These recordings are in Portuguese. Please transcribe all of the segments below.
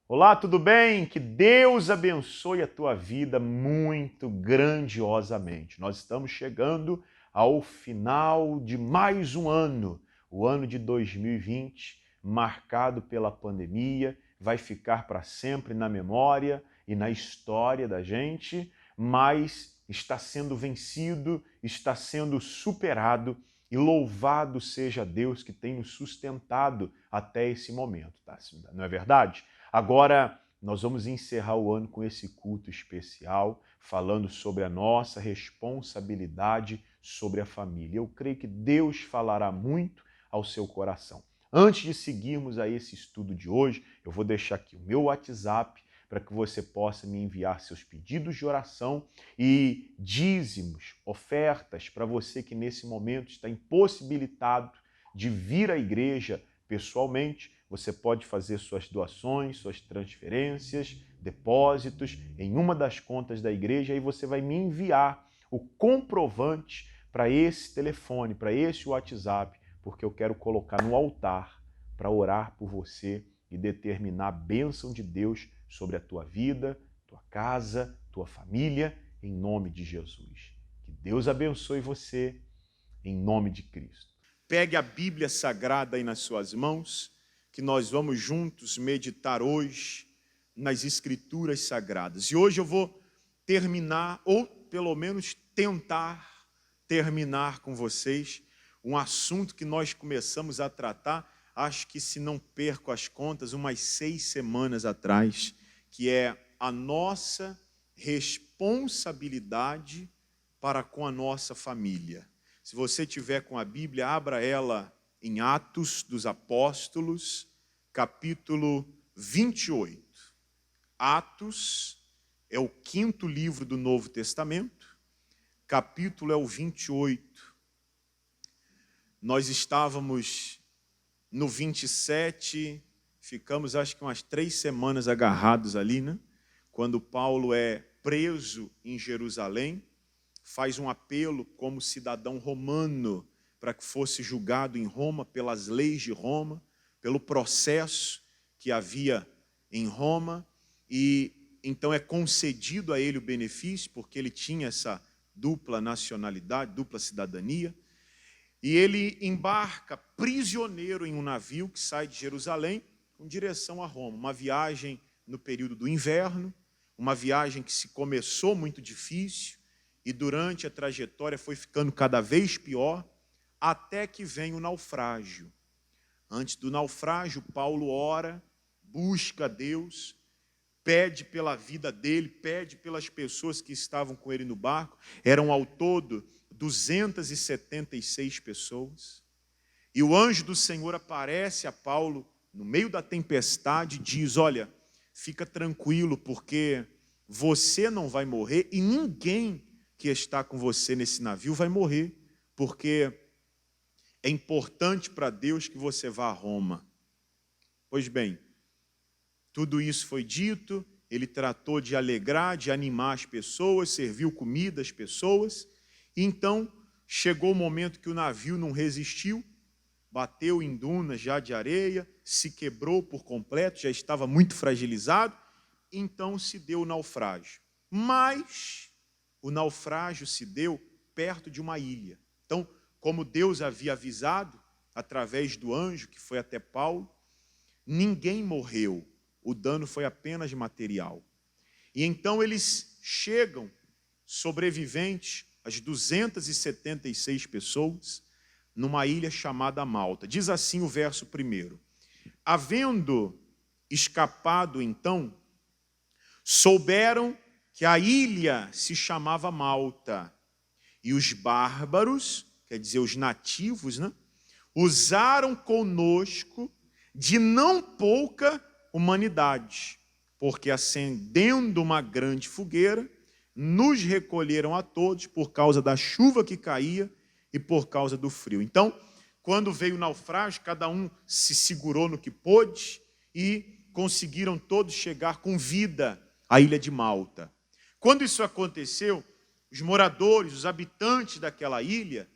Olá, tudo bem? Que Deus abençoe a tua vida muito grandiosamente. Nós estamos chegando ao final de mais um ano, o ano de 2020, marcado pela pandemia, vai ficar para sempre na memória e na história da gente, mas está sendo vencido, está sendo superado e louvado seja Deus que tem nos sustentado até esse momento, tá? Não é verdade? Agora, nós vamos encerrar o ano com esse culto especial, falando sobre a nossa responsabilidade sobre a família. Eu creio que Deus falará muito ao seu coração. Antes de seguirmos a esse estudo de hoje, eu vou deixar aqui o meu WhatsApp para que você possa me enviar seus pedidos de oração e dízimos, ofertas para você que nesse momento está impossibilitado de vir à igreja pessoalmente. Você pode fazer suas doações, suas transferências, depósitos em uma das contas da igreja e você vai me enviar o comprovante para esse telefone, para esse WhatsApp, porque eu quero colocar no altar para orar por você e determinar a bênção de Deus sobre a tua vida, tua casa, tua família, em nome de Jesus. Que Deus abençoe você, em nome de Cristo. Pegue a Bíblia Sagrada aí nas suas mãos, que nós vamos juntos meditar hoje nas Escrituras Sagradas. E hoje eu vou terminar, ou pelo menos tentar terminar com vocês, um assunto que nós começamos a tratar, acho que se não perco as contas, umas 6 semanas atrás, que é a nossa responsabilidade para com a nossa família. Se você tiver com a Bíblia, abra ela em Atos dos Apóstolos, capítulo 28. Atos é o 5º livro do Novo Testamento, capítulo é o 28. Nós estávamos no 27, ficamos acho que umas 3 semanas agarrados ali, né? Quando Paulo é preso em Jerusalém, faz um apelo como cidadão romano para que fosse julgado em Roma pelas leis de Roma, pelo processo que havia em Roma, e então é concedido a ele o benefício, porque ele tinha essa dupla nacionalidade, dupla cidadania, e ele embarca prisioneiro em um navio que sai de Jerusalém com direção a Roma, uma viagem no período do inverno, uma viagem que se começou muito difícil, e durante a trajetória foi ficando cada vez pior, até que vem o naufrágio. Antes do naufrágio, Paulo ora, busca a Deus, pede pela vida dele, pede pelas pessoas que estavam com ele no barco. Eram ao todo 276 pessoas. E o anjo do Senhor aparece a Paulo no meio da tempestade e diz: olha, fica tranquilo, porque você não vai morrer e ninguém que está com você nesse navio vai morrer, porque é importante para Deus que você vá a Roma. Pois bem, tudo isso foi dito, ele tratou de alegrar, de animar as pessoas, serviu comida às pessoas, e então chegou o momento que o navio não resistiu, bateu em dunas já de areia, se quebrou por completo, já estava muito fragilizado, então se deu o naufrágio. Mas o naufrágio se deu perto de uma ilha. Então, como Deus havia avisado, através do anjo que foi até Paulo, ninguém morreu, o dano foi apenas material. E então eles chegam, sobreviventes, as 276 pessoas, numa ilha chamada Malta. Diz assim o verso 1: havendo escapado então, souberam que a ilha se chamava Malta, e os bárbaros, quer dizer, os nativos, né, usaram conosco de não pouca humanidade, porque acendendo uma grande fogueira, nos recolheram a todos por causa da chuva que caía e por causa do frio. Então, quando veio o naufrágio, cada um se segurou no que pôde e conseguiram todos chegar com vida à ilha de Malta. Quando isso aconteceu, os moradores, os habitantes daquela ilha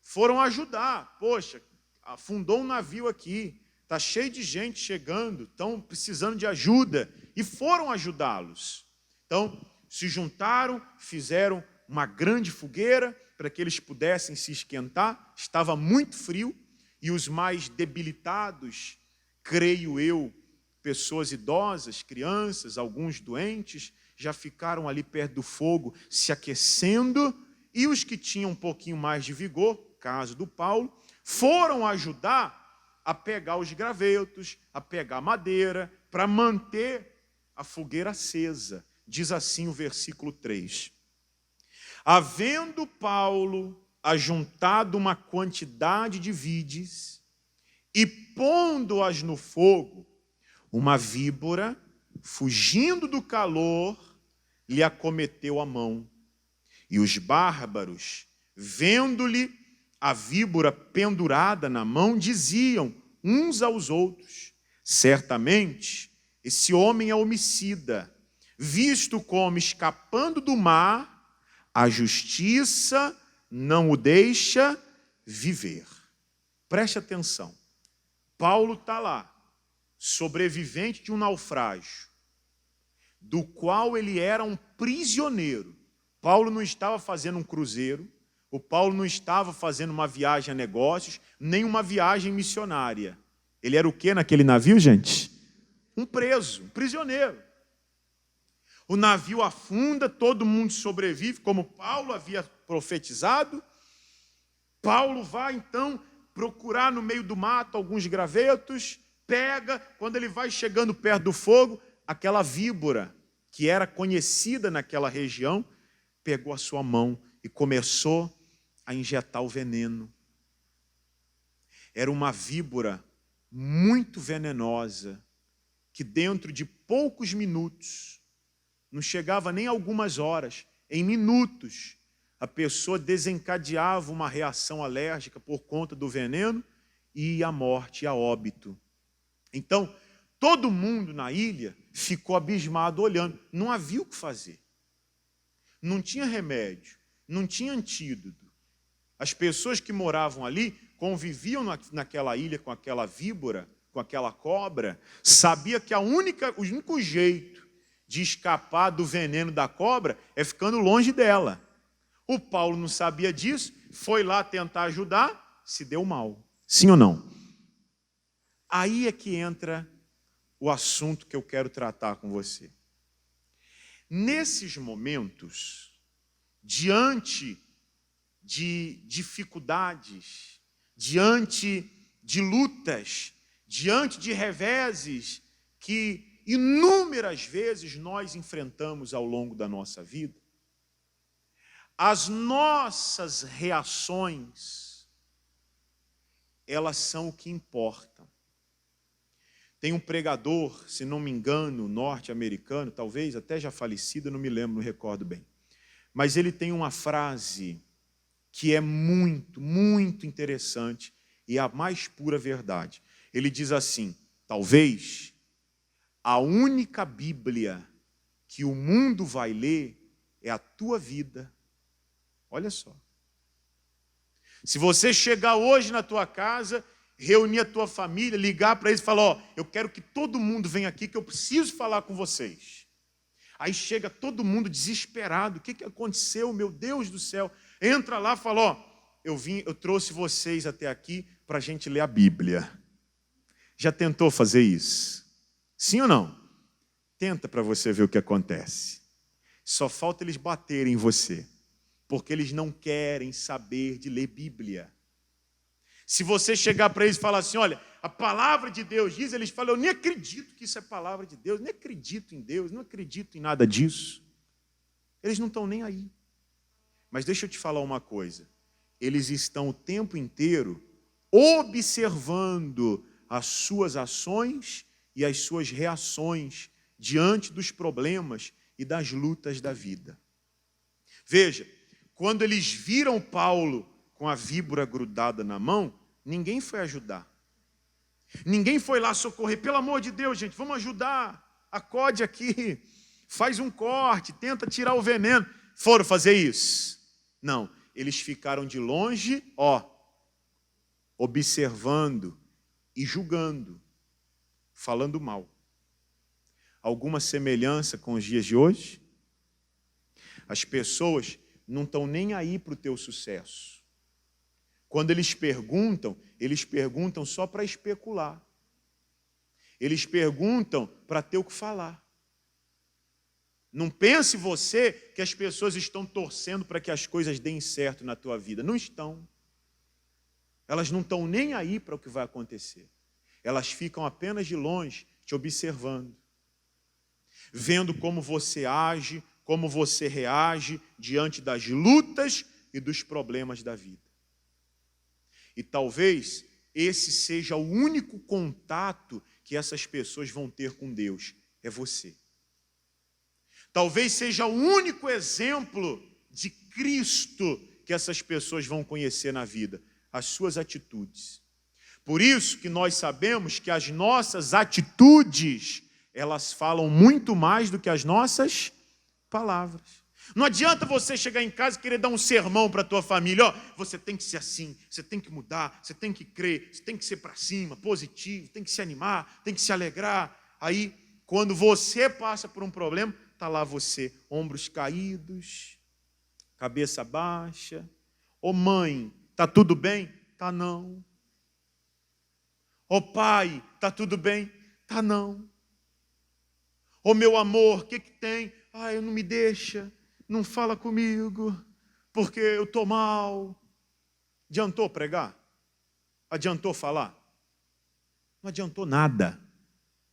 foram ajudar. Poxa, afundou um navio aqui, está cheio de gente chegando, estão precisando de ajuda, e foram ajudá-los. Então, se juntaram, fizeram uma grande fogueira para que eles pudessem se esquentar, estava muito frio, e os mais debilitados, creio eu, pessoas idosas, crianças, alguns doentes, já ficaram ali perto do fogo se aquecendo, e os que tinham um pouquinho mais de vigor, caso do Paulo, foram ajudar a pegar os gravetos, a pegar madeira, para manter a fogueira acesa. Diz assim o versículo 3. Havendo Paulo ajuntado uma quantidade de vides e pondo-as no fogo, uma víbora, fugindo do calor, lhe acometeu a mão. E os bárbaros, vendo-lhe a víbora pendurada na mão, diziam uns aos outros: certamente esse homem é homicida, visto como, escapando do mar, a justiça não o deixa viver. Preste atenção. Paulo está lá, sobrevivente de um naufrágio, do qual ele era um prisioneiro. Paulo não estava fazendo um cruzeiro, o Paulo não estava fazendo uma viagem a negócios, nem uma viagem missionária. Ele era o que naquele navio, gente? Um preso, um prisioneiro. O navio afunda, todo mundo sobrevive, como Paulo havia profetizado. Paulo vai, então, procurar no meio do mato alguns gravetos, pega, quando ele vai chegando perto do fogo, aquela víbora, que era conhecida naquela região, pegou a sua mão e começou a injetar o veneno. Era uma víbora muito venenosa, que dentro de poucos minutos, não chegava nem algumas horas, em minutos, a pessoa desencadeava uma reação alérgica por conta do veneno e ia à morte, ia a óbito. Então, todo mundo na ilha ficou abismado olhando. Não havia o que fazer. Não tinha remédio, não tinha antídoto. As pessoas que moravam ali, conviviam naquela ilha com aquela víbora, com aquela cobra, sabia que o único jeito de escapar do veneno da cobra é ficando longe dela. O Paulo não sabia disso, foi lá tentar ajudar, se deu mal. Sim ou não? Aí é que entra o assunto que eu quero tratar com você. Nesses momentos, diante de dificuldades, diante de lutas, diante de reveses que inúmeras vezes nós enfrentamos ao longo da nossa vida, as nossas reações, elas são o que importam. Tem um pregador, se não me engano, norte-americano, talvez até já falecido, não me lembro, não recordo bem. Mas ele tem uma frase que é muito, muito interessante e a mais pura verdade. Ele diz assim: talvez a única Bíblia que o mundo vai ler é a tua vida. Olha só. Se você chegar hoje na tua casa, reunir a tua família, ligar para eles e falar: ó, eu quero que todo mundo venha aqui, que eu preciso falar com vocês. Aí chega todo mundo desesperado: o que aconteceu, meu Deus do céu? Entra lá e fala: ó, eu trouxe vocês até aqui para a gente ler a Bíblia. Já tentou fazer isso? Sim ou não? Tenta para você ver o que acontece. Só falta eles baterem em você, porque eles não querem saber de ler Bíblia. Se você chegar para eles e falar assim: olha, a palavra de Deus diz, eles falam: eu nem acredito que isso é palavra de Deus, nem acredito em Deus, não acredito em nada disso. Eles não estão nem aí. Mas deixa eu te falar uma coisa: eles estão o tempo inteiro observando as suas ações e as suas reações diante dos problemas e das lutas da vida. Veja, quando eles viram Paulo com a víbora grudada na mão, ninguém foi ajudar. Ninguém foi lá socorrer. Pelo amor de Deus, gente, vamos ajudar. Acode aqui, faz um corte, tenta tirar o veneno. Foram fazer isso? Não, eles ficaram de longe, ó, observando e julgando, falando mal. Alguma semelhança com os dias de hoje? As pessoas não estão nem aí para o teu sucesso. Quando eles perguntam só para especular. Eles perguntam para ter o que falar. Não pense você que as pessoas estão torcendo para que as coisas deem certo na tua vida. Não estão. Elas não estão nem aí para o que vai acontecer. Elas ficam apenas de longe te observando, vendo como você age, como você reage diante das lutas e dos problemas da vida. E talvez esse seja o único contato que essas pessoas vão ter com Deus, é você. Talvez seja o único exemplo de Cristo que essas pessoas vão conhecer na vida, as suas atitudes. Por isso que nós sabemos que as nossas atitudes, elas falam muito mais do que as nossas palavras. Não adianta você chegar em casa e querer dar um sermão para a tua família. Ó, você tem que ser assim, você tem que mudar, você tem que crer, você tem que ser para cima, positivo, tem que se animar, tem que se alegrar. Aí, quando você passa por um problema, está lá você, ombros caídos, cabeça baixa. Ô mãe, está tudo bem? Tá não. Ô pai, está tudo bem? Tá não. Ô meu amor, o que tem? Eu não me deixa, não fala comigo, porque eu estou mal. Adiantou pregar? Adiantou falar? Não adiantou nada.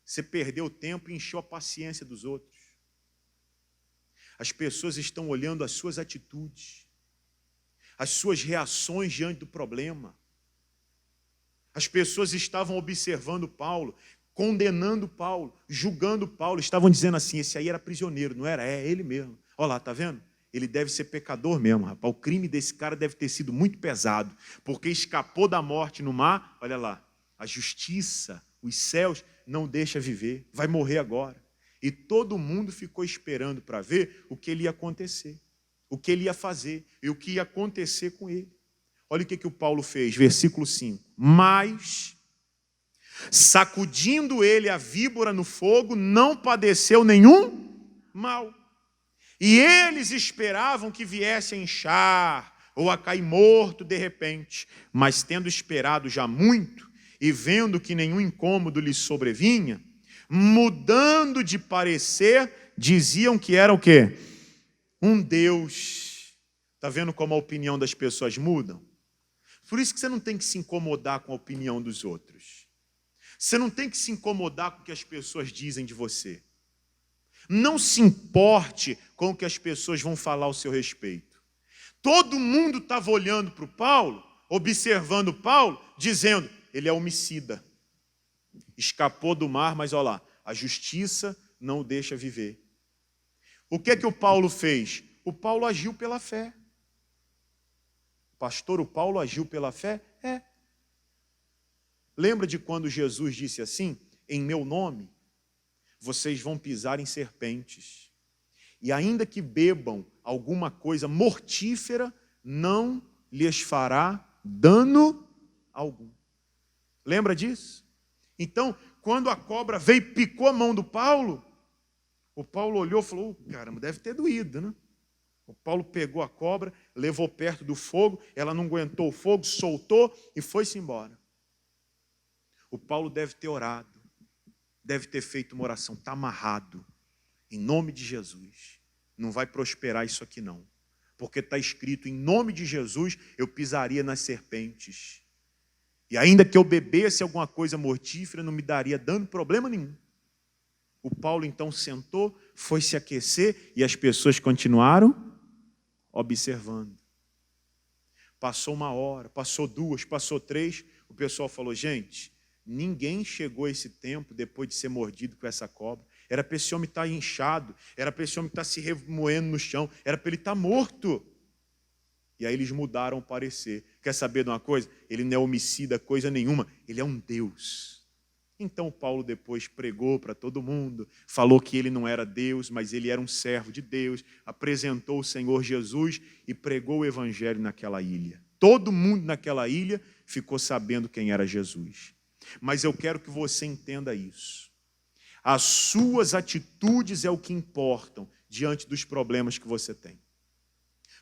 Você perdeu o tempo e encheu a paciência dos outros. As pessoas estão olhando as suas atitudes, as suas reações diante do problema. As pessoas estavam observando Paulo, condenando Paulo, julgando Paulo, estavam dizendo assim, esse aí era prisioneiro, não era? É ele mesmo. Olha lá, está vendo? Ele deve ser pecador mesmo, rapaz. O crime desse cara deve ter sido muito pesado, porque escapou da morte no mar, olha lá, a justiça, os céus, não deixa viver, vai morrer agora. E todo mundo ficou esperando para ver o que ele ia acontecer, o que ele ia fazer e o que ia acontecer com ele. Olha o que o Paulo fez, versículo 5. Mas, sacudindo ele a víbora no fogo, não padeceu nenhum mal. E eles esperavam que viesse a inchar ou a cair morto de repente. Mas tendo esperado já muito e vendo que nenhum incômodo lhe sobrevinha, mudando de parecer, diziam que era o quê? Um Deus. Está vendo como a opinião das pessoas muda? Por isso que você não tem que se incomodar com a opinião dos outros. Você não tem que se incomodar com o que as pessoas dizem de você. Não se importe com o que as pessoas vão falar ao seu respeito. Todo mundo estava olhando para o Paulo, observando Paulo, dizendo, ele é homicida. Escapou do mar, mas olha lá, a justiça não o deixa viver. O que o Paulo fez? O Paulo agiu pela fé. Pastor, o Paulo agiu pela fé? É. Lembra de quando Jesus disse assim, em meu nome, vocês vão pisar em serpentes. E ainda que bebam alguma coisa mortífera, não lhes fará dano algum. Lembra disso? Então, quando a cobra veio e picou a mão do Paulo, o Paulo olhou e falou, caramba, deve ter doído, né? O Paulo pegou a cobra, levou perto do fogo, ela não aguentou o fogo, soltou e foi-se embora. O Paulo deve ter orado, deve ter feito uma oração, está amarrado, em nome de Jesus. Não vai prosperar isso aqui não, porque está escrito, em nome de Jesus, eu pisaria nas serpentes. E ainda que eu bebesse alguma coisa mortífera, não me daria dano, problema nenhum. O Paulo então sentou, foi se aquecer e as pessoas continuaram observando. Passou 1 hora, passou 2, passou 3, o pessoal falou, gente, ninguém chegou a esse tempo depois de ser mordido com essa cobra. Era para esse homem estar inchado, era para esse homem estar se remoendo no chão, era para ele estar morto. E aí eles mudaram o parecer. Quer saber de uma coisa? Ele não é homicida, coisa nenhuma, ele é um Deus. Então Paulo depois pregou para todo mundo, falou que ele não era Deus, mas ele era um servo de Deus, apresentou o Senhor Jesus e pregou o evangelho naquela ilha. Todo mundo naquela ilha ficou sabendo quem era Jesus. Mas eu quero que você entenda isso. As suas atitudes é o que importam diante dos problemas que você tem.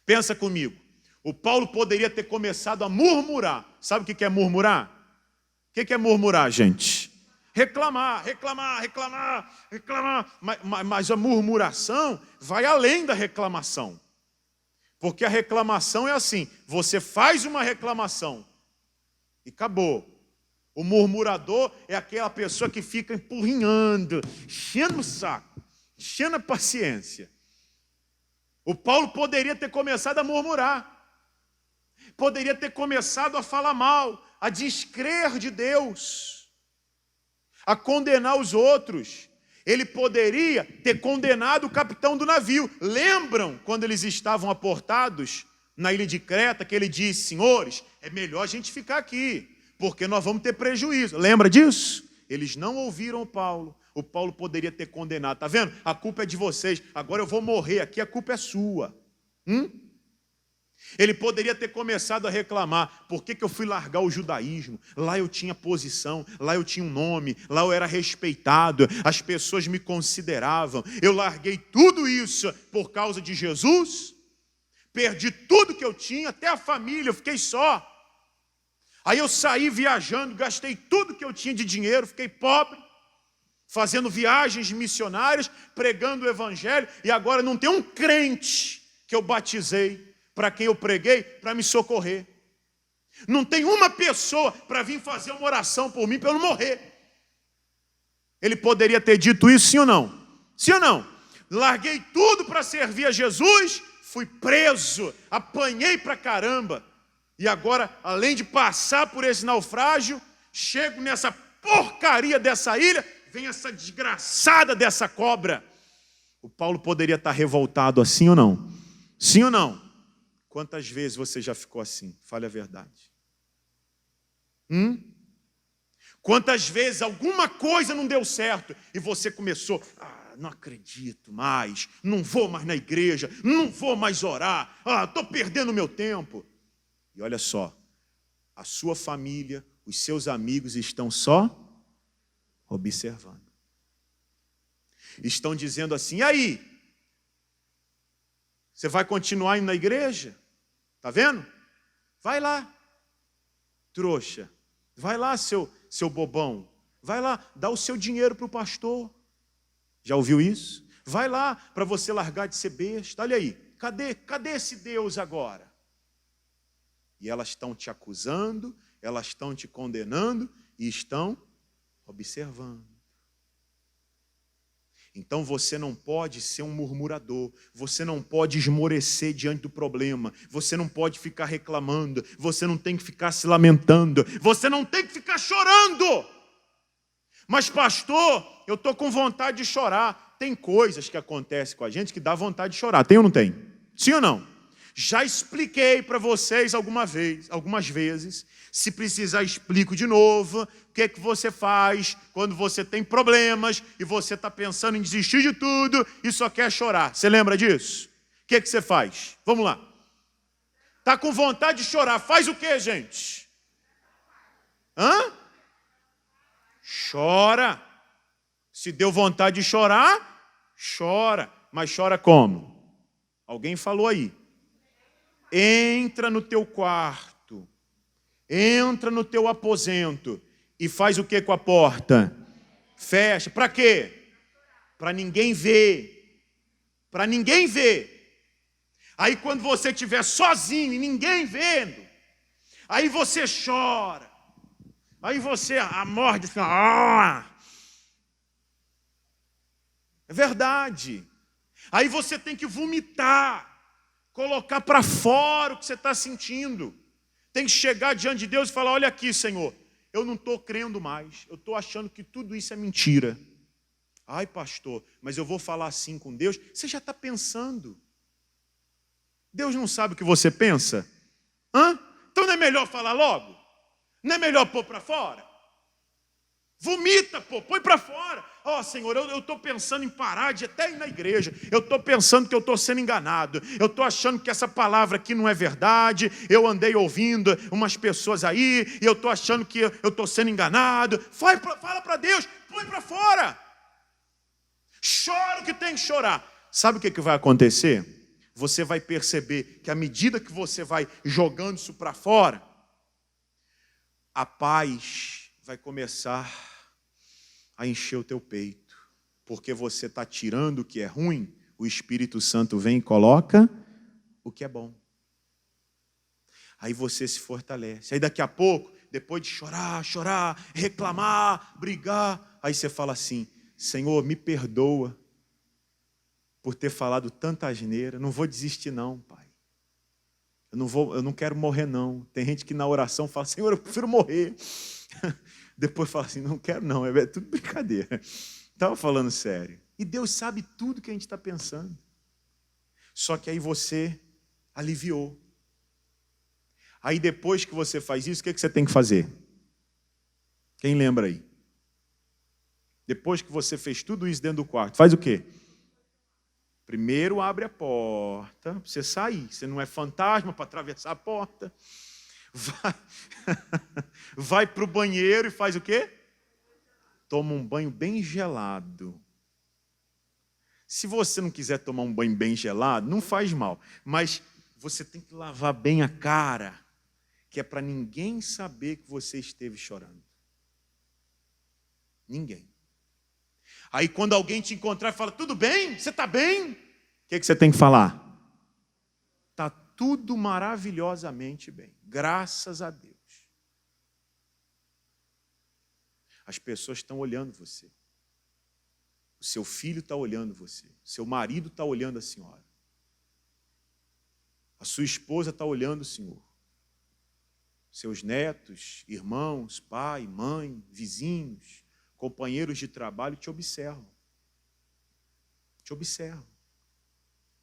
Pensa comigo. O Paulo poderia ter começado a murmurar. Sabe o que é murmurar? O que é murmurar, gente? Reclamar. Mas a murmuração vai além da reclamação. Porque a reclamação é assim, você faz uma reclamação e acabou. O murmurador é aquela pessoa que fica empurrinhando, enchendo o saco, enchendo a paciência. O Paulo poderia ter começado a murmurar. Poderia ter começado a falar mal, a descrer de Deus, a condenar os outros. Ele poderia ter condenado o capitão do navio. Lembram quando eles estavam aportados na ilha de Creta, que ele disse, senhores, é melhor a gente ficar aqui, porque nós vamos ter prejuízo. Lembra disso? Eles não ouviram o Paulo. O Paulo poderia ter condenado. Está vendo? A culpa é de vocês. Agora eu vou morrer aqui, a culpa é sua. Ele poderia ter começado a reclamar, por que eu fui largar o judaísmo? Lá eu tinha posição, lá eu tinha um nome, lá eu era respeitado, as pessoas me consideravam. Eu larguei tudo isso por causa de Jesus, perdi tudo que eu tinha, até a família, eu fiquei só. Aí eu saí viajando, gastei tudo que eu tinha de dinheiro, fiquei pobre, fazendo viagens missionárias, pregando o evangelho, e agora não tem um crente que eu batizei, para quem eu preguei, para me socorrer. Não tem uma pessoa para vir fazer uma oração por mim, para eu não morrer. Ele poderia ter dito isso, sim ou não? Sim ou não? Larguei tudo para servir a Jesus, fui preso, apanhei para caramba. E agora, além de passar por esse naufrágio, chego nessa porcaria dessa ilha, vem essa desgraçada dessa cobra. O Paulo poderia estar revoltado assim ou não? Sim ou não? Quantas vezes você já ficou assim? Fale a verdade. Quantas vezes alguma coisa não deu certo e você começou, não acredito mais, não vou mais na igreja, não vou mais orar, estou perdendo meu tempo. E olha só, a sua família, os seus amigos estão só observando. Estão dizendo assim, e aí? Você vai continuar indo na igreja? Está vendo? Vai lá, trouxa. Vai lá, seu bobão. Vai lá, dá o seu dinheiro para o pastor. Já ouviu isso? Vai lá para você largar de ser besta. Olha aí, cadê esse Deus agora? E elas estão te acusando, elas estão te condenando e estão observando. Então você não pode ser um murmurador, você não pode esmorecer diante do problema, você não pode ficar reclamando, você não tem que ficar se lamentando, você não tem que ficar chorando. Mas pastor, eu estou com vontade de chorar. Tem coisas que acontecem com a gente que dá vontade de chorar, tem ou não tem? Sim ou não? Já expliquei para vocês algumas vezes, se precisar explico de novo, o que você faz quando você tem problemas e você está pensando em desistir de tudo e só quer chorar. Você lembra disso? O que você faz? Vamos lá. Está com vontade de chorar, faz o que, gente? Chora. Se deu vontade de chorar, chora. Mas chora como? Alguém falou aí. Entra no teu quarto, entra no teu aposento e faz o que com a porta? Fecha. Para quê? Para ninguém ver. Para ninguém ver. Aí quando você estiver sozinho e ninguém vendo, aí você chora. Aí você morde assim, É verdade. Aí você tem que vomitar. Colocar para fora o que você está sentindo. Tem que chegar diante de Deus e falar, olha aqui, Senhor, eu não estou crendo mais, eu estou achando que tudo isso é mentira. Ai, pastor, mas eu vou falar assim com Deus? Você já está pensando. Deus não sabe o que você pensa? Então não é melhor falar logo? Não é melhor pôr para fora? Vomita, pô, põe para fora. Ó, Senhor, eu estou pensando em parar de até ir na igreja. Eu estou pensando que eu estou sendo enganado. Eu estou achando que essa palavra aqui não é verdade. Eu andei ouvindo umas pessoas aí e eu estou achando que eu estou sendo enganado. Fala para Deus, põe para fora. Chora o que tem que chorar. Sabe o que vai acontecer? Você vai perceber que à medida que você vai jogando isso para fora, a paz vai começar a encher o teu peito, porque você está tirando o que é ruim, o Espírito Santo vem e coloca o que é bom. Aí você se fortalece. Aí daqui a pouco, depois de chorar, reclamar, brigar, aí você fala assim, Senhor, me perdoa por ter falado tanta asneira, não vou desistir não, Pai. Eu não quero morrer não. Tem gente que na oração fala, Senhor, eu prefiro morrer. Depois fala assim, não quero não, é tudo brincadeira. Estava falando sério. E Deus sabe tudo que a gente está pensando. Só que aí você aliviou. Aí depois que você faz isso, o que você tem que fazer? Quem lembra aí? Depois que você fez tudo isso dentro do quarto, faz o quê? Primeiro abre a porta para você sair. Você não é fantasma para atravessar a porta. Vai para o banheiro e faz o quê? Toma um banho bem gelado. Se você não quiser tomar um banho bem gelado, não faz mal. Mas você tem que lavar bem a cara, que é para ninguém saber que você esteve chorando. Ninguém. Aí quando alguém te encontrar e fala, tudo bem? Você está bem? O que você tem que falar? Está tudo maravilhosamente bem. Graças a Deus. As pessoas estão olhando você. O seu filho está olhando você. O seu marido está olhando a senhora. A sua esposa está olhando o senhor. Seus netos, irmãos, pai, mãe, vizinhos, companheiros de trabalho te observam. Te observam.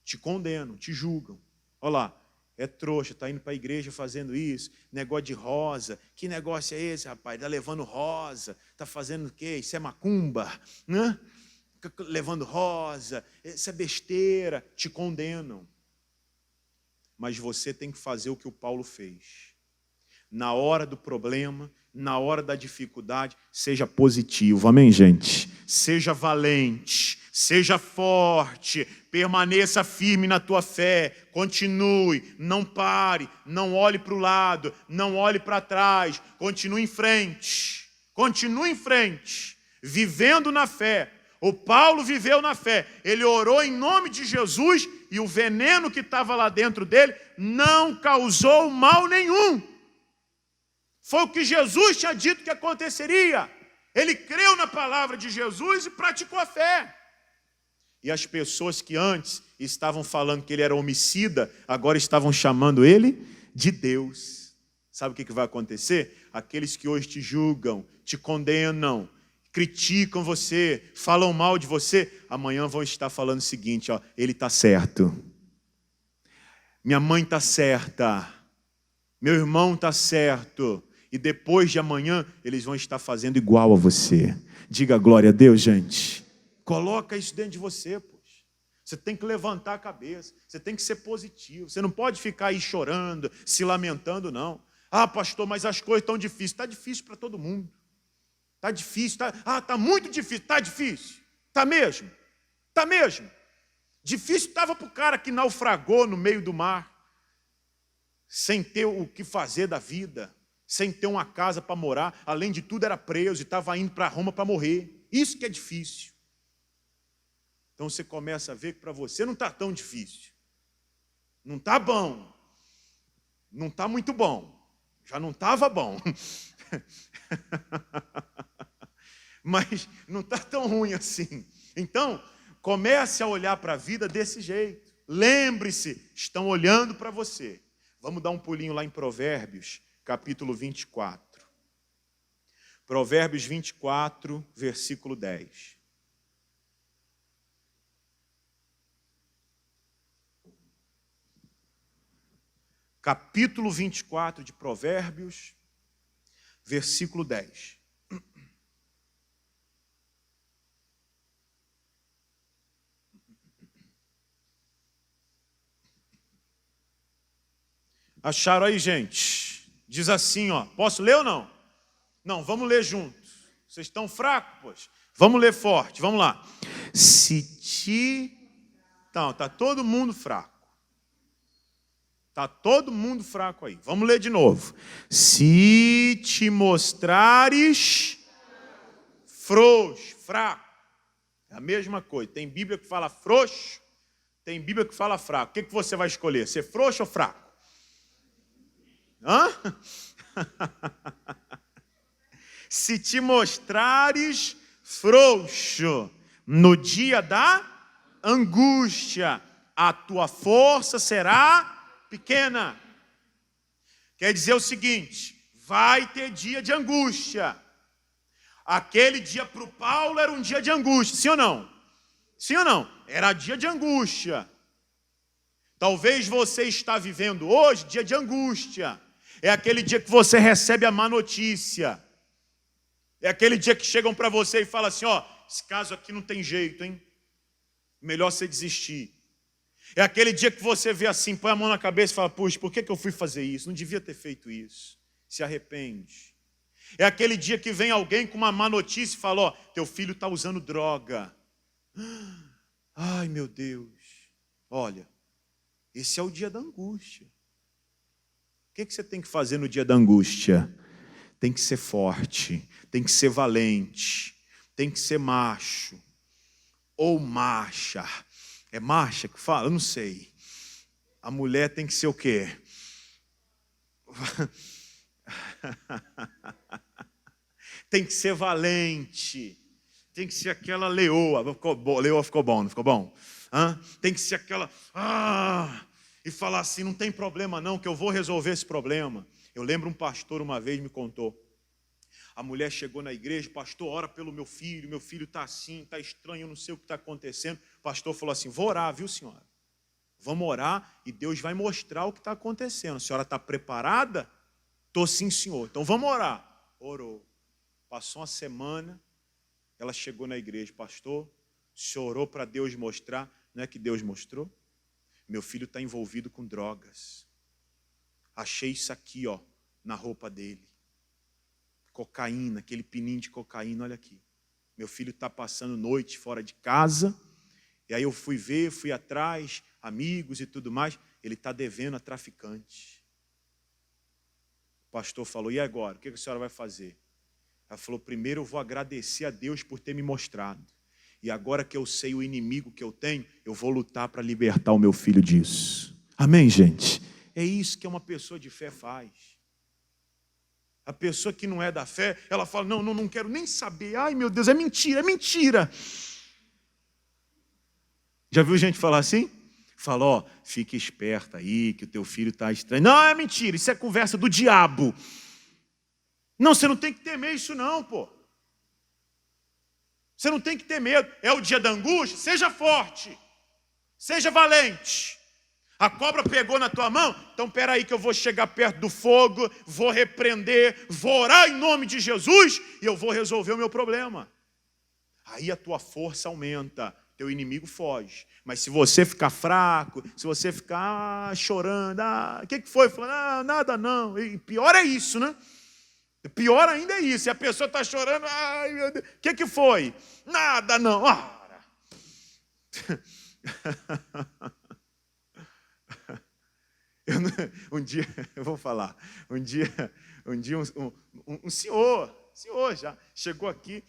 Te condenam, te julgam. Olha lá, é trouxa, está indo para a igreja fazendo isso, negócio de rosa. Que negócio é esse, rapaz? Está levando rosa, está fazendo o quê? Isso é macumba, né? Levando rosa, isso é besteira. Te condenam. Mas você tem que fazer o que o Paulo fez. Na hora do problema, na hora da dificuldade, seja positivo, amém, gente? Seja valente, seja forte, permaneça firme na tua fé, continue, não pare, não olhe para o lado, não olhe para trás, continue em frente, vivendo na fé. O Paulo viveu na fé, ele orou em nome de Jesus e o veneno que estava lá dentro dele não causou mal nenhum. Foi o que Jesus tinha dito que aconteceria. Ele creu na palavra de Jesus e praticou a fé. E as pessoas que antes estavam falando que ele era homicida, agora estavam chamando ele de Deus. Sabe o que vai acontecer? Aqueles que hoje te julgam, te condenam, criticam você, falam mal de você, amanhã vão estar falando o seguinte, ó, ele está certo. Minha mãe está certa. Meu irmão está certo. E depois de amanhã, eles vão estar fazendo igual a você. Diga glória a Deus, gente. Coloca isso dentro de você, poxa. Você tem que levantar a cabeça. Você tem que ser positivo. Você não pode ficar aí chorando, se lamentando, não. Ah, pastor, mas as coisas estão difíceis. Está difícil para todo mundo. Está difícil. Está muito difícil. Está difícil. Está mesmo. Está mesmo. Difícil estava para o cara que naufragou no meio do mar, sem ter o que fazer da vida, sem ter uma casa para morar, além de tudo era preso e estava indo para Roma para morrer. Isso que é difícil. Então você começa a ver que para você não está tão difícil. Não está bom. Não está muito bom. Já não estava bom. Mas não está tão ruim assim. Então, comece a olhar para a vida desse jeito. Lembre-se, estão olhando para você. Vamos dar um pulinho lá em Provérbios, capítulo 24. Provérbios 24, versículo 10. Capítulo 24 de Provérbios, versículo 10. Acharam aí, gente? Diz assim, ó. Posso ler ou não? Não, vamos ler juntos. Vocês estão fracos, pois? Vamos ler forte, vamos lá. Então, tá todo mundo fraco. Tá todo mundo fraco aí. Vamos ler de novo. Se te mostrares frouxo, fraco. É a mesma coisa. Tem Bíblia que fala frouxo, tem Bíblia que fala fraco. O que você vai escolher? Ser frouxo ou fraco? Hã? Se te mostrares frouxo no dia da angústia, a tua força será pequena. Quer dizer o seguinte, vai ter dia de angústia. Aquele dia para o Paulo era um dia de angústia, sim ou não? Sim ou não? Era dia de angústia. Talvez você está vivendo hoje dia de angústia. É aquele dia que você recebe a má notícia. É aquele dia que chegam para você e falam assim, ó, esse caso aqui não tem jeito, hein? Melhor você desistir. É aquele dia que você vê assim, põe a mão na cabeça e fala, puxa, por que eu fui fazer isso? Não devia ter feito isso. Se arrepende. É aquele dia que vem alguém com uma má notícia e fala, ó, teu filho está usando droga. Ai, meu Deus. Olha, esse é o dia da angústia. O que você tem que fazer no dia da angústia? Tem que ser forte, tem que ser valente, tem que ser macho. Ou marcha. É marcha que fala? Eu não sei. A mulher tem que ser o quê? Tem que ser valente. Tem que ser aquela leoa. Leoa ficou bom, não ficou bom? Tem que ser aquela... e falar assim, não tem problema não, que eu vou resolver esse problema. Eu lembro um pastor uma vez me contou. A mulher chegou na igreja, pastor, ora pelo meu filho está assim, está estranho, eu não sei o que está acontecendo. O pastor falou assim, vou orar, viu senhora? Vamos orar e Deus vai mostrar o que está acontecendo. A senhora está preparada? Estou sim, senhor. Então vamos orar. Orou. Passou uma semana, ela chegou na igreja, pastor, o senhor orou para Deus mostrar, não é que Deus mostrou? Meu filho está envolvido com drogas. Achei isso aqui, ó, na roupa dele. Cocaína, aquele pininho de cocaína, olha aqui. Meu filho está passando noite fora de casa. E aí eu fui ver, fui atrás, amigos e tudo mais. Ele está devendo a traficante. O pastor falou, e agora? O que a senhora vai fazer? Ela falou, primeiro eu vou agradecer a Deus por ter me mostrado. E agora que eu sei o inimigo que eu tenho, eu vou lutar para libertar o meu filho disso. Amém, gente? É isso que uma pessoa de fé faz. A pessoa que não é da fé, ela fala, não quero nem saber. Ai, meu Deus, é mentira, é mentira. Já viu gente falar assim? Fala, ó, fique esperta aí, que o teu filho está estranho. Não, é mentira, isso é conversa do diabo. Não, você não tem que temer isso não, pô. Você não tem que ter medo. É o dia da angústia, seja forte, seja valente. A cobra pegou na tua mão, então peraí que eu vou chegar perto do fogo, vou repreender, vou orar em nome de Jesus e eu vou resolver o meu problema. Aí a tua força aumenta, teu inimigo foge. Mas se você ficar fraco, se você ficar chorando, o que foi? Falando, nada não. E pior é isso, né? Pior ainda é isso. E a pessoa está chorando, ai meu Deus, o que foi? Nada não. Um dia, eu vou falar, um dia um senhor já chegou aqui,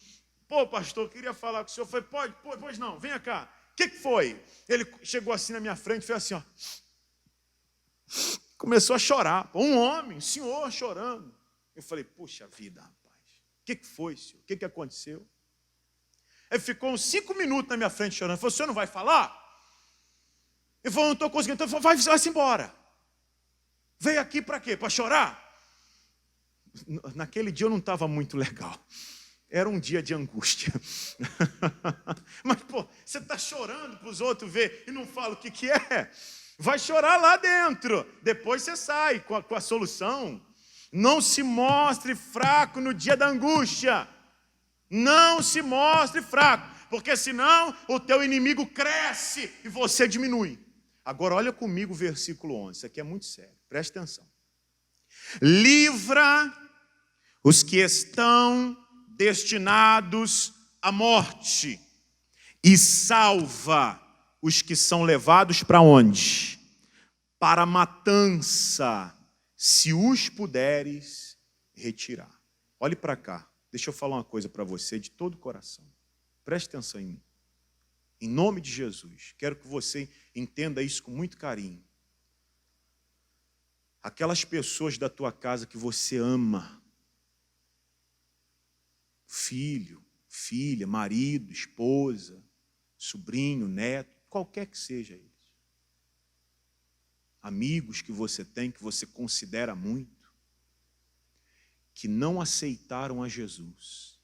pô pastor, queria falar com o senhor, foi, pode, pois não, venha cá, o que foi? Ele chegou assim na minha frente, fez assim, ó, começou a chorar, um homem, um senhor chorando. Eu falei, puxa vida, rapaz, o que foi, senhor? O que aconteceu? Ele ficou uns 5 minutos na minha frente chorando, ele falou, o senhor não vai falar? Ele falou, não estou conseguindo, então vai-se embora. Veio aqui para quê? Para chorar? Naquele dia eu não estava muito legal. Era um dia de angústia. Mas, pô, você está chorando para os outros ver e não fala o que é? Vai chorar lá dentro. Depois você sai com a solução. Não se mostre fraco no dia da angústia. Não se mostre fraco. Porque senão o teu inimigo cresce e você diminui. Agora olha comigo o versículo 11, isso aqui é muito sério, preste atenção. Livra os que estão destinados à morte e salva os que são levados para onde? Para a matança, se os puderes retirar. Olhe para cá, deixa eu falar uma coisa para você de todo o coração. Preste atenção em mim. Em nome de Jesus, quero que você entenda isso com muito carinho. Aquelas pessoas da tua casa que você ama, filho, filha, marido, esposa, sobrinho, neto, qualquer que seja eles. Amigos que você tem, que você considera muito, que não aceitaram a Jesus,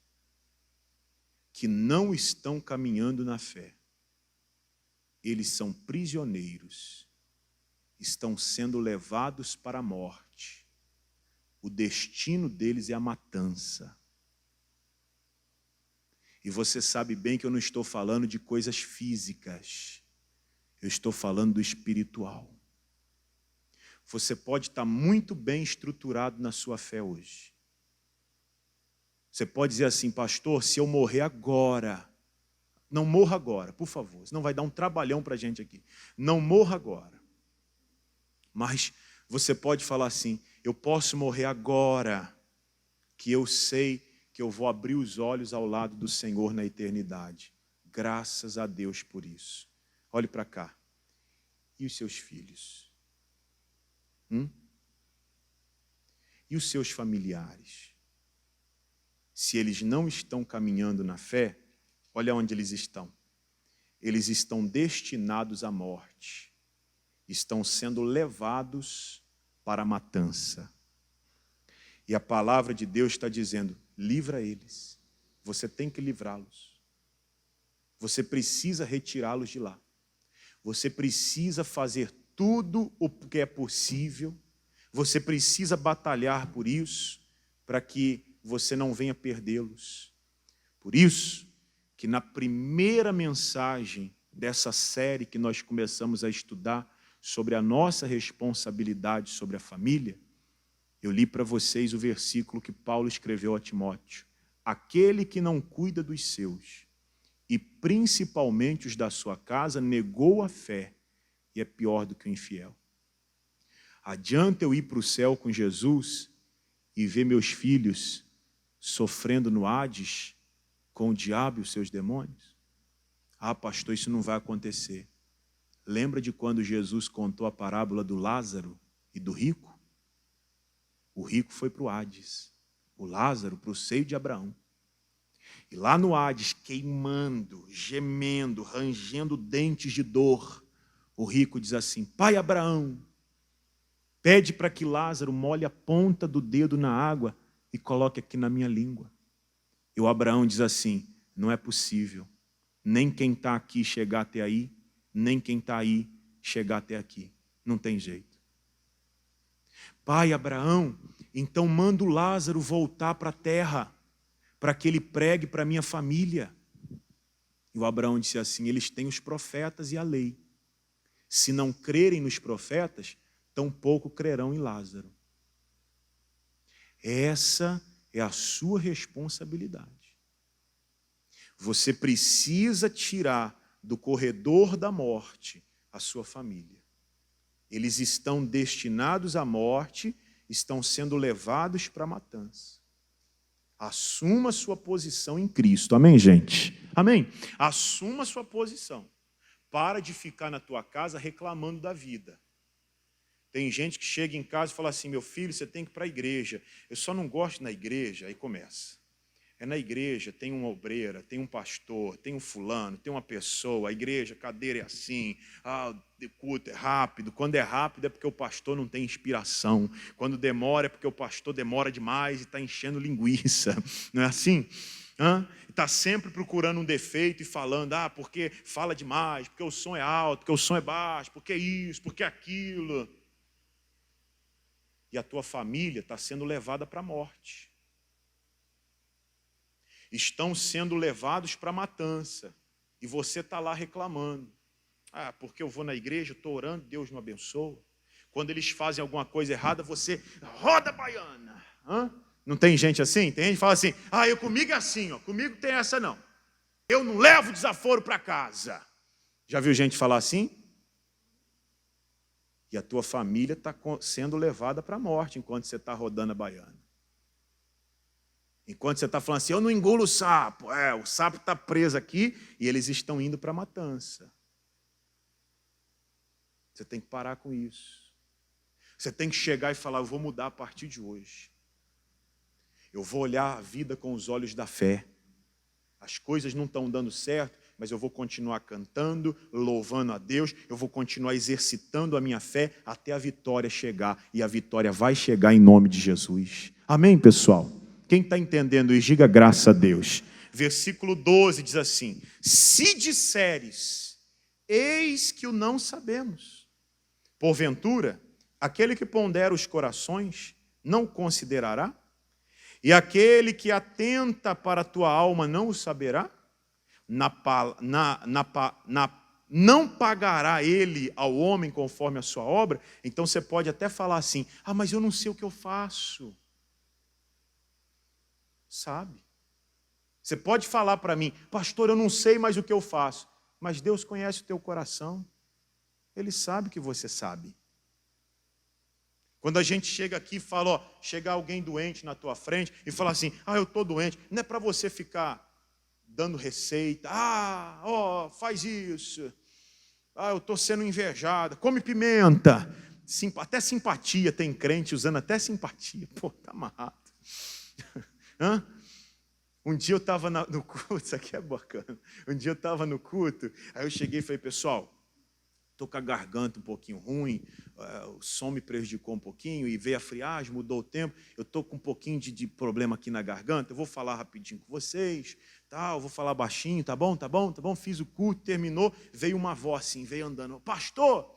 que não estão caminhando na fé. Eles são prisioneiros, estão sendo levados para a morte. O destino deles é a matança. E você sabe bem que eu não estou falando de coisas físicas, eu estou falando do espiritual. Você pode estar muito bem estruturado na sua fé hoje. Você pode dizer assim, pastor, se eu morrer agora, não morra agora, por favor, senão vai dar um trabalhão para a gente aqui. Não morra agora. Mas você pode falar assim, eu posso morrer agora, que eu sei que eu vou abrir os olhos ao lado do Senhor na eternidade. Graças a Deus por isso. Olhe para cá. E os seus filhos? E os seus familiares? Se eles não estão caminhando na fé, olha onde eles estão. Eles estão destinados à morte. Estão sendo levados para a matança. E a palavra de Deus está dizendo, livra eles. Você tem que livrá-los. Você precisa retirá-los de lá. Você precisa fazer tudo o que é possível. Você precisa batalhar por isso, para que você não venha perdê-los. Por isso, que na primeira mensagem dessa série que nós começamos a estudar sobre a nossa responsabilidade sobre a família, eu li para vocês o versículo que Paulo escreveu a Timóteo. Aquele que não cuida dos seus, e principalmente os da sua casa, negou a fé e é pior do que o infiel. Adianta eu ir para o céu com Jesus e ver meus filhos sofrendo no Hades com o diabo e os seus demônios? Ah, pastor, isso não vai acontecer. Lembra de quando Jesus contou a parábola do Lázaro e do rico? O rico foi para o Hades, o Lázaro para o seio de Abraão. E lá no Hades, queimando, gemendo, rangendo dentes de dor, o rico diz assim, pai Abraão, pede para que Lázaro molhe a ponta do dedo na água e coloque aqui na minha língua. E o Abraão diz assim, não é possível, nem quem está aqui chegar até aí, nem quem está aí chegar até aqui. Não tem jeito. Pai Abraão, então manda o Lázaro voltar para a terra, para que ele pregue para a minha família. E o Abraão disse assim, eles têm os profetas e a lei. Se não crerem nos profetas, tampouco crerão em Lázaro. Essa é a sua responsabilidade. Você precisa tirar do corredor da morte a sua família. Eles estão destinados à morte, estão sendo levados para a matança. Assuma sua posição em Cristo. Amém, gente? Amém? Assuma sua posição. Para de ficar na tua casa reclamando da vida. Tem gente que chega em casa e fala assim, meu filho, você tem que ir para a igreja. Eu só não gosto na igreja. Aí começa. É na igreja, tem uma obreira, tem um pastor, tem um fulano, tem uma pessoa, a igreja, a cadeira é assim, o culto é rápido. Quando é rápido é porque o pastor não tem inspiração. Quando demora é porque o pastor demora demais e está enchendo linguiça. Não é assim? Está sempre procurando um defeito e falando, porque fala demais, porque o som é alto, porque o som é baixo, porque isso, porque aquilo. E a tua família está sendo levada para a morte. Estão sendo levados para a matança. E você está lá reclamando. Ah, porque eu vou na igreja, estou orando, Deus não abençoa. Quando eles fazem alguma coisa errada, você roda a baiana. Hã? Não tem gente assim? Tem gente que fala assim, comigo é assim, ó, comigo tem essa não. Eu não levo desaforo para casa. Já viu gente falar assim? E a tua família está sendo levada para a morte enquanto você está rodando a baiana. Enquanto você está falando assim, eu não engulo o sapo. O sapo está preso aqui e eles estão indo para a matança. Você tem que parar com isso. Você tem que chegar e falar, eu vou mudar a partir de hoje. Eu vou olhar a vida com os olhos da fé. As coisas não estão dando certo, mas eu vou continuar cantando, louvando a Deus, eu vou continuar exercitando a minha fé até a vitória chegar. E a vitória vai chegar em nome de Jesus. Amém, pessoal? Quem está entendendo isso, diga graças a Deus. Versículo 12 diz assim, se disseres, eis que o não sabemos. Porventura, aquele que pondera os corações não o considerará? E aquele que atenta para a tua alma não o saberá? Não pagará ele ao homem conforme a sua obra? Então você pode até falar assim, mas eu não sei o que eu faço. Sabe? Você pode falar para mim, pastor, eu não sei mais o que eu faço. Mas Deus conhece o teu coração. Ele sabe que você sabe. Quando a gente chega aqui e fala, chega alguém doente na tua frente e fala assim, eu estou doente, não é para você ficar dando receita, faz isso, eu estou sendo invejada, come pimenta, até simpatia, tem crente usando até simpatia, está amarrado. Um dia eu estava no culto, isso aqui é bacana, um dia eu estava no culto, aí eu cheguei e falei, pessoal, estou com a garganta um pouquinho ruim, o som me prejudicou um pouquinho, e veio a friagem, mudou o tempo, eu estou com um pouquinho de problema aqui na garganta, eu vou falar rapidinho com vocês, eu vou falar baixinho, tá bom? Fiz o culto, terminou, veio uma avó assim, veio andando, pastor!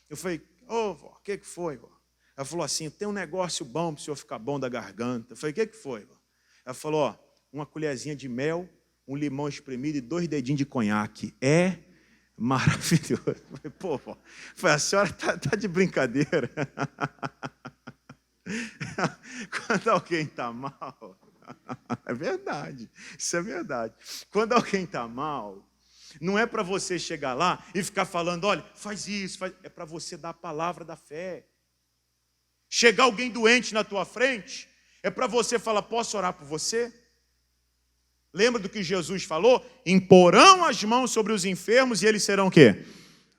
Eu falei, vó, o que foi, vó? Ela falou assim, tem um negócio bom para o senhor ficar bom da garganta. Eu falei, o que foi, vó? Ela falou, uma colherzinha de mel, um limão espremido e 2 dedinhos de conhaque. Maravilhoso. Vó, a senhora está de brincadeira. Quando alguém está mal, é verdade, isso é verdade. Quando alguém está mal, não é para você chegar lá e ficar falando, olha, faz isso, é para você dar a palavra da fé. Chegar alguém doente na tua frente, é para você falar, posso orar por você? Lembra do que Jesus falou? Imporão as mãos sobre os enfermos e eles serão o quê?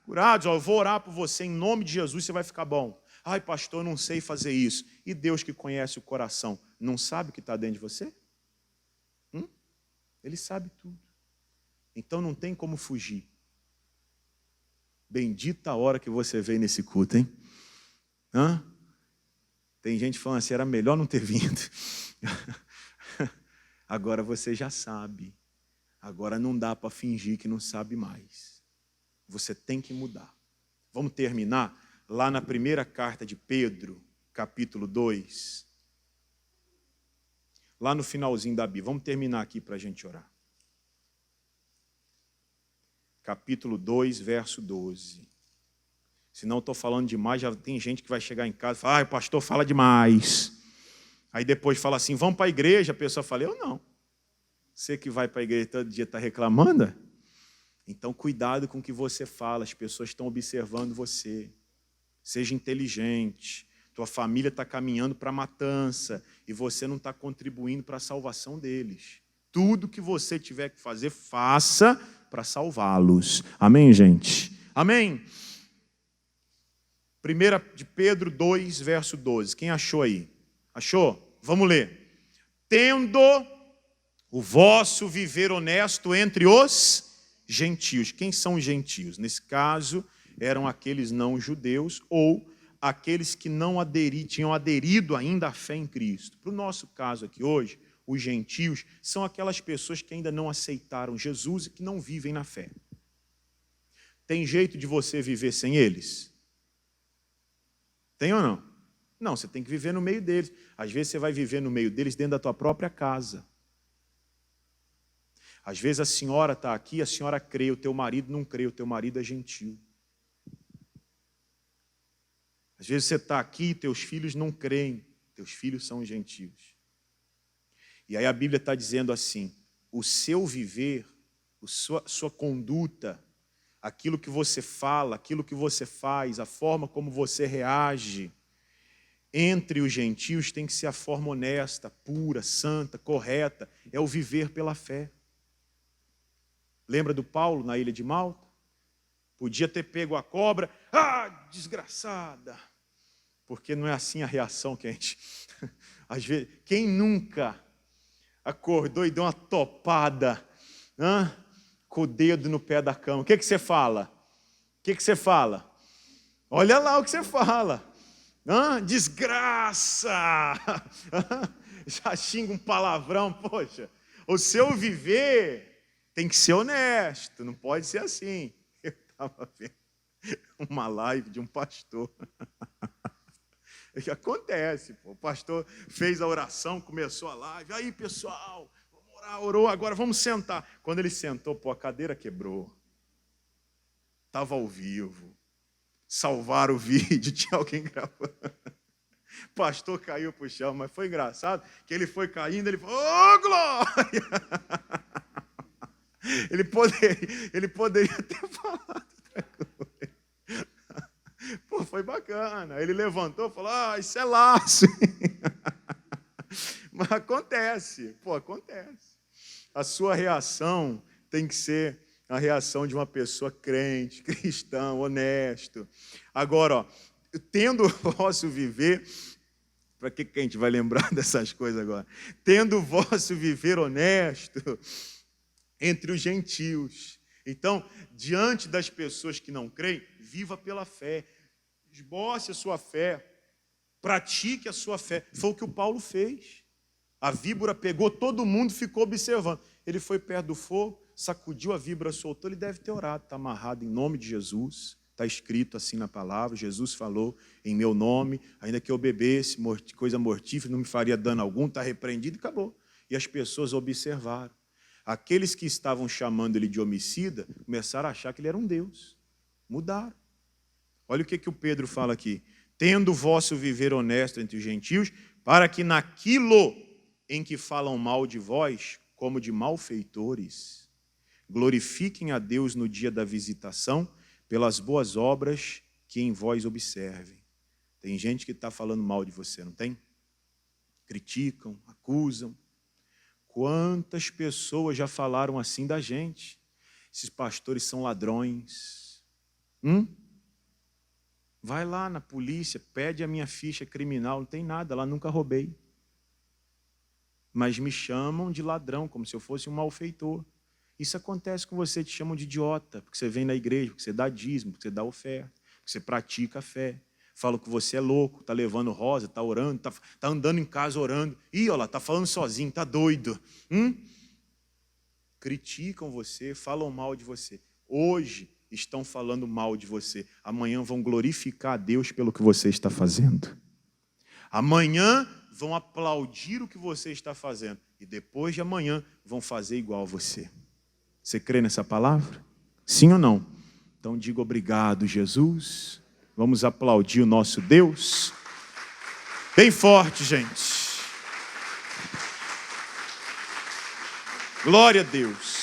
Curados. Eu vou orar por você, em nome de Jesus você vai ficar bom. Pastor, eu não sei fazer isso. E Deus que conhece o coração, não sabe o que está dentro de você? Ele sabe tudo. Então não tem como fugir. Bendita a hora que você veio nesse culto, hein? Tem gente falando assim, era melhor não ter vindo. Agora você já sabe. Agora não dá para fingir que não sabe mais. Você tem que mudar. Vamos terminar lá na primeira carta de Pedro, capítulo 2. Lá no finalzinho da Bíblia. Vamos terminar aqui para a gente orar. Capítulo 2, verso 12. Senão eu estou falando demais, já tem gente que vai chegar em casa e falar, o pastor fala demais. Aí depois fala assim, vamos para a igreja. A pessoa fala, eu não. Você que vai para a igreja todo dia está reclamando? Então cuidado com o que você fala, as pessoas estão observando você. Seja inteligente. Tua família está caminhando para a matança e você não está contribuindo para a salvação deles. Tudo que você tiver que fazer, faça para salvá-los. Amém, gente? Amém? 1 de Pedro 2, verso 12. Quem achou aí? Achou? Vamos ler. Tendo o vosso viver honesto entre os gentios. Quem são os gentios? Nesse caso, eram aqueles não judeus ou aqueles que não tinham aderido ainda à fé em Cristo. Para o nosso caso aqui hoje, os gentios são aquelas pessoas que ainda não aceitaram Jesus e que não vivem na fé. Tem jeito de você viver sem eles? Tem ou não? Não, você tem que viver no meio deles. Às vezes você vai viver no meio deles dentro da tua própria casa. Às vezes a senhora está aqui, a senhora crê, o teu marido não crê, o teu marido é gentil. Às vezes você está aqui, teus filhos não creem, teus filhos são gentios. E aí a Bíblia está dizendo assim, o seu viver, sua conduta, aquilo que você fala, aquilo que você faz, a forma como você reage, entre os gentios tem que ser a forma honesta, pura, santa, correta, é o viver pela fé. Lembra do Paulo na ilha de Malta? Podia ter pego a cobra, desgraçada, porque não é assim a reação que a gente... Às vezes, quem nunca acordou e deu uma topada com o dedo no pé da cama? O que você fala? O que você fala? Olha lá o que você fala. Desgraça! Já xinga um palavrão, poxa. O seu viver tem que ser honesto, não pode ser assim. Eu estava vendo uma live de um pastor. Acontece, pô. O pastor fez a oração, começou a live. Aí, pessoal, vamos orar, orou, agora vamos sentar. Quando ele sentou, a cadeira quebrou. Estava ao vivo. Salvaram o vídeo, tinha alguém gravando. O pastor caiu para o chão, mas foi engraçado que ele foi caindo, ele falou, ô glória! Ele poderia ter falado outra coisa. Pô, foi bacana. Ele levantou e falou, isso é laço. Mas acontece, acontece. A sua reação tem que ser a reação de uma pessoa crente, cristão, honesto. Agora, tendo o vosso viver, para que a gente vai lembrar dessas coisas agora? Tendo o vosso viver honesto entre os gentios. Então, diante das pessoas que não creem, viva pela fé. Esboce a sua fé. Pratique a sua fé. Foi o que o Paulo fez. A víbora pegou todo mundo e ficou observando. Ele foi perto do fogo, sacudiu a víbora, soltou. Ele deve ter orado. Está amarrado em nome de Jesus. Está escrito assim na palavra. Jesus falou em meu nome. Ainda que eu bebesse coisa mortífera, não me faria dano algum. Está repreendido e acabou. E as pessoas observaram. Aqueles que estavam chamando ele de homicida começaram a achar que ele era um Deus. Mudaram. Olha o que o Pedro fala aqui. Tendo o vosso viver honesto entre os gentios, para que naquilo em que falam mal de vós, como de malfeitores, glorifiquem a Deus no dia da visitação, pelas boas obras que em vós observem. Tem gente que está falando mal de você, não tem? Criticam, acusam. Quantas pessoas já falaram assim da gente? Esses pastores são ladrões. Vai lá na polícia, pede a minha ficha criminal, não tem nada, lá nunca roubei. Mas me chamam de ladrão, como se eu fosse um malfeitor. Isso acontece com você, te chamam de idiota, porque você vem na igreja, porque você dá dízimo, porque você dá oferta, porque você pratica a fé. Falam que você é louco, está levando rosa, está orando, está andando em casa orando. Ih, olha lá, está falando sozinho, está doido. Criticam você, falam mal de você. Hoje estão falando mal de você. Amanhã vão glorificar a Deus pelo que você está fazendo. Amanhã vão aplaudir o que você está fazendo. E depois de amanhã vão fazer igual a você. Você crê nessa palavra? Sim ou não? Então diga obrigado, Jesus. Vamos aplaudir o nosso Deus. Bem forte, gente. Glória a Deus.